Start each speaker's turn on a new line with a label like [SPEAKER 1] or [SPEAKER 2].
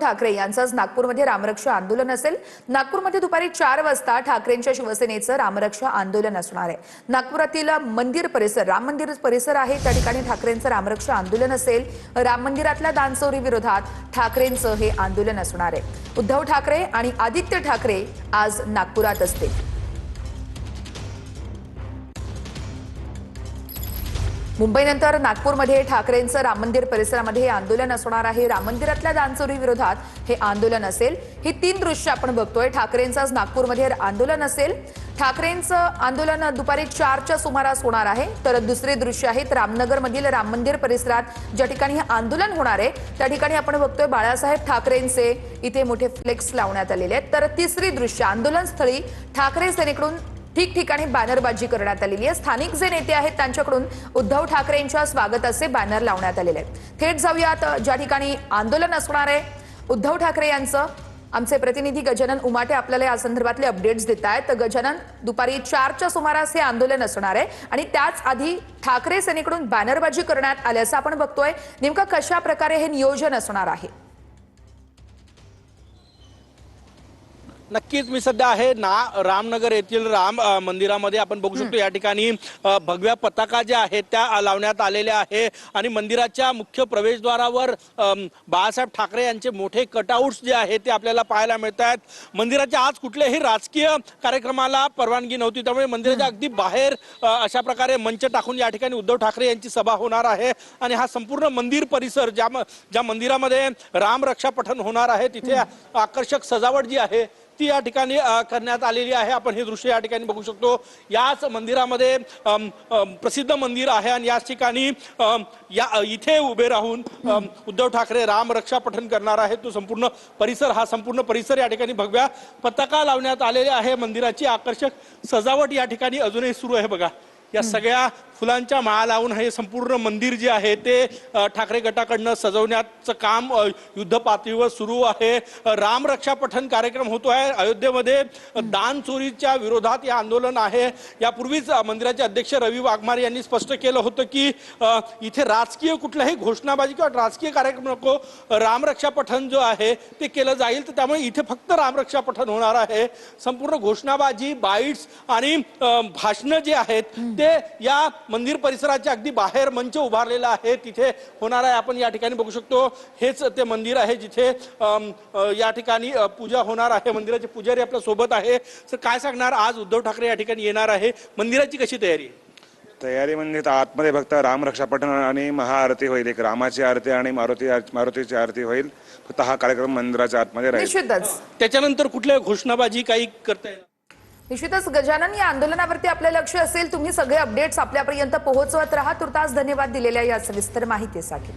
[SPEAKER 1] ठाकरे यांचंच नागपूरमध्ये रामरक्षा आंदोलन असेल। नागपूरमध्ये दुपारी 4 वाजता ठाकरेंच्या शिवसेनेचं रामरक्षा आंदोलन असणार आहे। नागपुरातील मंदिर परिसर, राम मंदिर परिसर आहे, त्या ठिकाणी ठाकरेंचं रामरक्षा आंदोलन असेल। राम मंदिरातल्या दानचोरी विरोधात ठाकरेंचं हे आंदोलन असणार आहे। उद्धव ठाकरे आणि आदित्य ठाकरे आज नागपुरात असतील। मुंबईनंतर नागपूरमध्ये ठाकरेंचं राम मंदिर परिसरामध्ये हे आंदोलन असणार आहे। राम मंदिरातल्या दानचोरी विरोधात हे आंदोलन असेल। ही 3 दृश्य आपण बघतोय। ठाकरेंचं नागपूरमध्ये आंदोलन असेल। ठाकरेंचं आंदोलन दुपारी 4च्या सुमारास होणार आहे। तर दुसरे दृश्य आहेत रामनगरमधील राम मंदिर परिसरात ज्या ठिकाणी हे आंदोलन होणार आहे त्या ठिकाणी आपण बघतोय बाळासाहेब ठाकरेंचे इथे मोठे फ्लेक्स लावण्यात आलेले आहेत। तर तिसरी दृश्य आंदोलनस्थळी ठाकरे सेनेकडून ठिकठिकाणी बॅनरबाजी करण्यात आलेली आहे। स्थानिक जे नेते आहेत त्यांच्याकडून उद्धव ठाकरेंच्या स्वागताचे बॅनर लावण्यात आलेले आहेत। थेट जाऊयात ज्या ठिकाणी आंदोलन असणार आहे उद्धव ठाकरे यांचं। आमचे प्रतिनिधी गजानन उमाटे आपल्याला या संदर्भातले अपडेट्स देत आहेत। तर गजानन, दुपारी 4च्या सुमारास हे आंदोलन असणार आहे आणि त्याच आधी ठाकरे सेनेकडून बॅनरबाजी करण्यात आल्याचं आपण बघतोय। नेमकं कशा प्रकारे हे नियोजन असणार आहे?
[SPEAKER 2] नक्कीच मी सध्या आहे रामनगर येथील राम मंदिरामध्ये। आपण बघू शकतो या ठिकाणी भगव्या पताका ज्या आहेत त्या लावण्यात आलेल्या आहे आणि मंदिराच्या मुख्य प्रवेशद्वारावर बाळासाहेब ठाकरे यांचे मोठे कटआउट्स जे आहेत ते आपल्याला पाहायला मिळत आहेत। मंदिराच्या आज कुठल्याही राजकीय कार्यक्रमाला परवानगी नव्हती, त्यामुळे मंदिराच्या अगदी बाहेर अशा प्रकारे मंच टाकून या ठिकाणी उद्धव ठाकरे यांची सभा होणार आहे आणि हा संपूर्ण मंदिर परिसर ज्या मंदिरामध्ये रामरक्षा पठण होणार आहे तिथे आकर्षक सजावट जी आहे ती या ठिकाणी करण्यात आलेली आहे। आपण हे दृश्य या ठिकाणी बघू शकतो। याच मंदिरामध्ये प्रसिद्ध मंदिर आहे आणि याच ठिकाणी इथे उभे राहून उद्धव ठाकरे राम रक्षा पठण करणार आहेत। तो संपूर्ण परिसर या ठिकाणी भगव्या पताका लावण्यात आलेले आहे। मंदिराची आकर्षक सजावट या ठिकाणी अजूनही सुरू आहे। बघा, या सगळ्या फुलांच्या माळा लावून हे संपूर्ण मंदिर जे आहे ते ठाकरे गटाकडनं सजवण्याचं काम युद्ध पातळीवर सुरू आहे। राम रक्षा पठण कार्यक्रम होतो आहे अयोध्येमध्ये। दान चोरीच्या विरोधात हे आंदोलन आहे। यापूर्वीच मंदिराचे अध्यक्ष रवी वाघमार यांनी स्पष्ट केलं होतं की इथे राजकीय कुठल्याही घोषणाबाजी किंवा राजकीय कार्यक्रम नको, रामरक्षा पठण जो आहे ते केलं जाईल। तर त्यामुळे इथे फक्त रामरक्षा पठण होणार आहे। संपूर्ण घोषणाबाजी, बाईट्स आणि भाषणं जे आहेत ते या मंदिर परिसराच्या अगदी बाहेर मंच उभारलेला आहे तिथे होणार आहे। आपण या ठिकाणी बघू शकतो हेच ते मंदिर आहे जिथे या ठिकाणी पूजा होणार आहे। मंदिराचे पुजारी आपल्या सोबत आहे। तर काय सांगणार, आज उद्धव ठाकरे या ठिकाणी येणार आहे, मंदिराची कशी तयारी
[SPEAKER 3] म्हणजे आतमध्ये फक्त रामरक्षा पठण आणि महाआरती होईल। एक रामाची आरती आणि मारुतीची आरती होईल। फक्त हा कार्यक्रम मंदिराच्या आतमध्ये राहील।
[SPEAKER 1] निश्चितच
[SPEAKER 2] त्याच्यानंतर कुठल्या घोषणाबाजी काही करता येईल?
[SPEAKER 1] निश्चितच गजानन, या आंदोलनावरती आपलं लक्ष असेल। तुम्ही सगळे अपडेट्स आपल्यापर्यंत पोहोचवत राहा। तुर्तास धन्यवाद दिलेल्या या सविस्तर माहितीसाठी।